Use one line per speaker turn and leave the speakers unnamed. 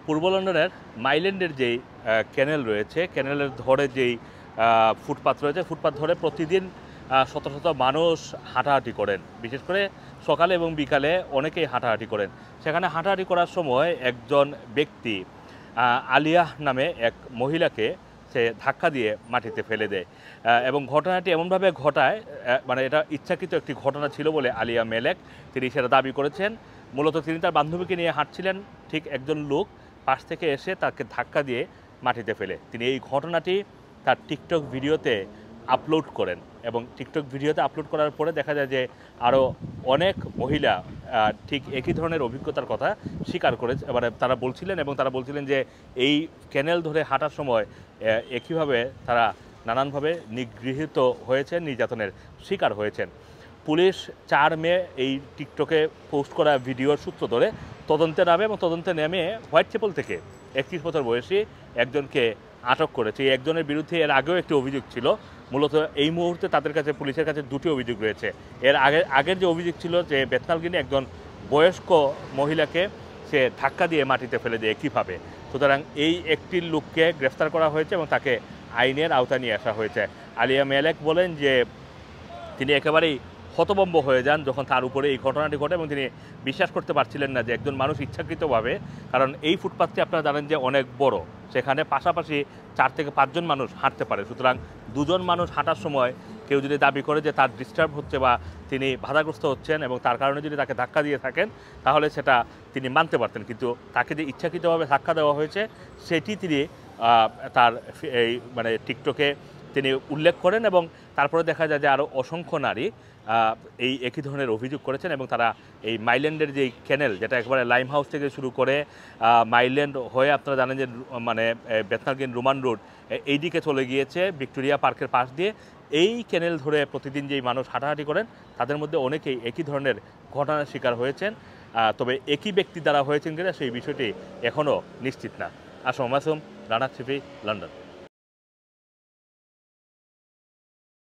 পূর্ব লন্ডনের মাইল্যান্ডের যেই ক্যানেল রয়েছে, ক্যানেলের ধরে যেই ফুটপাত রয়েছে, ফুটপাত ধরে প্রতিদিন শত শত মানুষ হাঁটাহাঁটি করেন। বিশেষ করে সকালে এবং বিকালে অনেকেই হাঁটাহাঁটি করেন। সেখানে হাঁটাহাঁটি করার সময় একজন ব্যক্তি আলিয়া নামে এক মহিলাকে সে ধাক্কা দিয়ে মাটিতে ফেলে দেয় এবং ঘটনাটি এমনভাবে ঘটায়, মানে এটা ইচ্ছাকৃত একটি ঘটনা ছিল বলে আলিয়া মেলেক তিনি সেটা দাবি করেছেন। মূলত তিনি তার বান্ধবীকে নিয়ে হাঁটছিলেন, ঠিক একজন লোক পাশ থেকে এসে তাকে ধাক্কা দিয়ে মাটিতে ফেলে। তিনি এই ঘটনাটি তার টিকটক ভিডিওতে আপলোড করেন এবং টিকটক ভিডিওতে আপলোড করার পরে দেখা যায় যে আরও অনেক মহিলা ঠিক একই ধরনের অভিজ্ঞতার কথা স্বীকার করে, মানে তারা বলছিলেন যে এই ক্যানেল ধরে হাঁটার সময় একইভাবে তারা নানানভাবে নিগৃহীত হয়েছেন, নির্যাতনের শিকার হয়েছেন। পুলিশ 4 মে এই টিকটকে পোস্ট করা ভিডিওর সূত্র ধরে তদন্তে নামে এবং তদন্তে নেমে হোয়াইট চ্যাপেল থেকে 31 বছর বয়সী একজনকে আটক করেছে। এই একজনের বিরুদ্ধে এর আগেও একটি অভিযোগ ছিল। মূলত এই মুহূর্তে তাদের কাছে, পুলিশের কাছে 2টি অভিযোগ রয়েছে। এর আগের যে অভিযোগ ছিল যে বেথনাল গ্রিনে একজন বয়স্ক মহিলাকে সে ধাক্কা দিয়ে মাটিতে ফেলে দেয় কীভাবে। সুতরাং এই একটি লোককে গ্রেফতার করা হয়েছে এবং তাকে আইনের আওতায় নিয়ে আসা হয়েছে। আলিয়া মেলেক বলেন যে তিনি একেবারেই হতভম্ব হয়ে যান যখন তার উপরে এই ঘটনাটি ঘটে এবং তিনি বিশ্বাস করতে পারছিলেন না যে একজন মানুষ ইচ্ছাকৃতভাবে, কারণ এই ফুটপাথটি আপনারা জানেন যে অনেক বড়, সেখানে পাশাপাশি 4 থেকে 5 জন মানুষ হাঁটতে পারে। সুতরাং 2 জন মানুষ হাঁটার সময় কেউ যদি দাবি করে যে তার ডিস্টার্ব হচ্ছে বা তিনি বাধাগ্রস্ত হচ্ছেন এবং তার কারণে যদি তাকে ধাক্কা দিয়ে থাকেন তাহলে সেটা তিনি মানতে পারতেন, কিন্তু তাকে যে ইচ্ছাকৃতভাবে ধাক্কা দেওয়া হয়েছে সেটি তিনি তার এই মানে টিকটকে তিনি উল্লেখ করেন এবং তারপরে দেখা যায় যে আরও অসংখ্য নারী এই একই ধরনের অভিযোগ করেছেন এবং তারা এই মাইল্যান্ডের যেই ক্যানেল, যেটা একেবারে লাইম হাউস থেকে শুরু করে মাইল্যান্ড হয়ে আপনারা জানেন যে মানে বেথনাল গ্রিন রোমান রোড এই দিকে চলে গিয়েছে ভিক্টোরিয়া পার্কের পাশ দিয়ে, এই ক্যানেল ধরে প্রতিদিন যেই মানুষ হাঁটাহাঁটি করেন তাদের মধ্যে অনেকেই একই ধরনের ঘটনার শিকার হয়েছেন। তবে একই ব্যক্তি দ্বারা হয়েছেন কিনা সেই বিষয়টি এখনও নিশ্চিত না। Assam Masum, Rana TV, London.